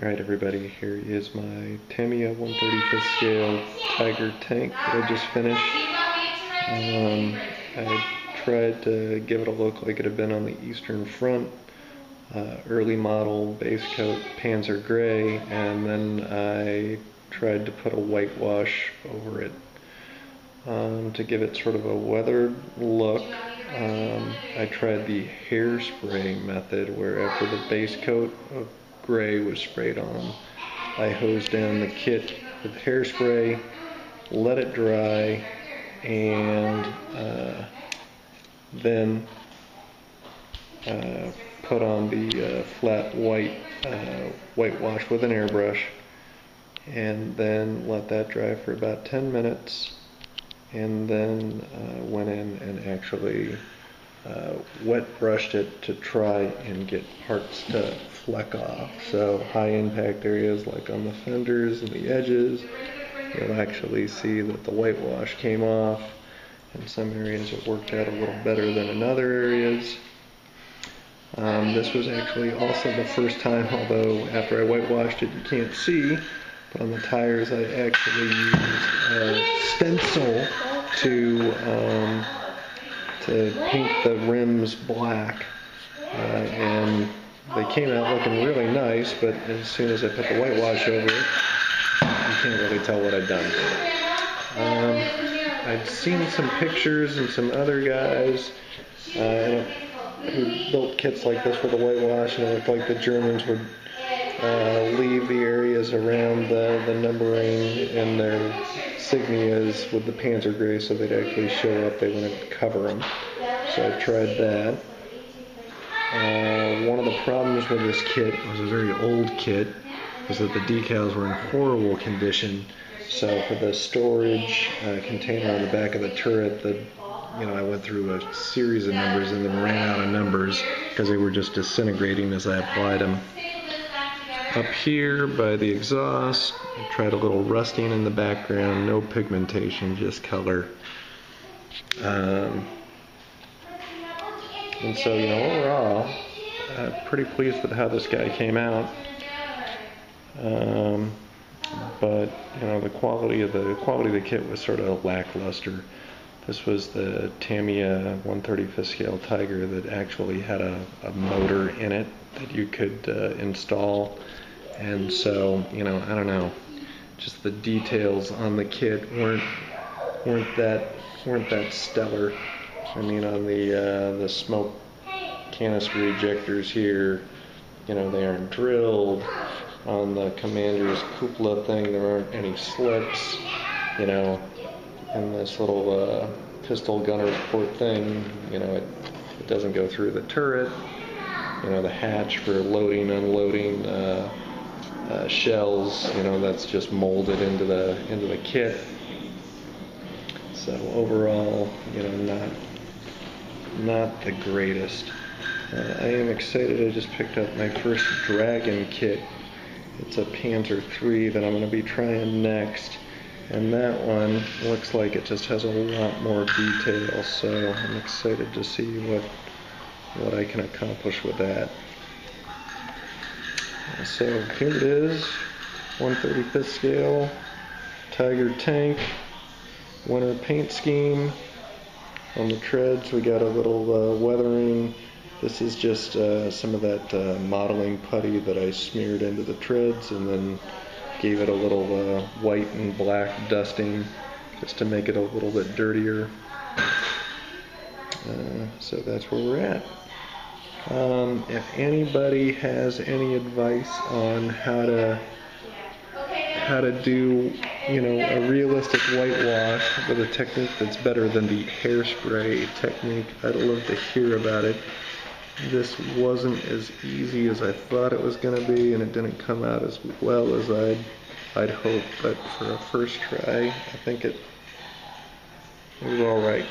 Alright everybody, here is my Tamiya 1/35 scale Tiger tank that I just finished. I tried to give it a look like it had been on the Eastern Front, early model base coat Panzer Gray, and then I tried to put a whitewash over it to give it sort of a weathered look. I tried the hairspray method where after the base coat of gray was sprayed on, I hosed down the kit with hairspray, let it dry, and then put on the flat white whitewash with an airbrush, and then let that dry for about 10 minutes, and then went in and actually wet brushed it to try and get parts to fleck off. So high impact areas like on the fenders and the edges, you'll actually see that the whitewash came off. In some areas it worked out a little better than in other areas. This was actually also the first time, although after I whitewashed it you can't see, but on the tires I actually used a stencil to paint the rims black, and they came out looking really nice, but as soon as I put the whitewash over it, you can't really tell what I've done. I'd seen some pictures and some other guys who built kits like this with a whitewash, and it looked like the Germans would leave the areas around the numbering and their insignias with the Panzer Gray so they'd actually show up. They wouldn't cover them. So I tried that. One of the problems with this kit, it was a very old kit, was that the decals were in horrible condition. So for the storage container on the back of the turret, I went through a series of numbers and then ran out of numbers because they were just disintegrating as I applied them. Up here by the exhaust, I tried a little rusting in the background, no pigmentation, just color. And so, overall, pretty pleased with how this guy came out. But the quality of the kit was sort of lackluster. This was the Tamiya 1/35 scale Tiger that actually had a motor in it that you could install, and so I don't know, just the details on the kit weren't that stellar. I mean, on the smoke canister ejectors here, they aren't drilled. On the commander's cupola thing, there aren't any slips. And this little pistol gunner's port thing, it doesn't go through the turret. The hatch for loading, unloading shells, that's just molded into the kit. So overall, not the greatest. I am excited. I just picked up my first Dragon kit. It's a Panzer III that I'm going to be trying next, and that one looks like it just has a lot more detail, so I'm excited to see what I can accomplish with that. So here it is, 1/35 scale Tiger tank, winter paint scheme. On the treads we got a little weathering. This is just some of that modeling putty that I smeared into the treads and then gave it a little white and black dusting just to make it a little bit dirtier. So that's where we're at. If anybody has any advice on how to do a realistic whitewash with a technique that's better than the hairspray technique, I'd love to hear about it. This wasn't as easy as I thought it was going to be, and it didn't come out as well as I'd hoped, but for a first try, I think it was all right.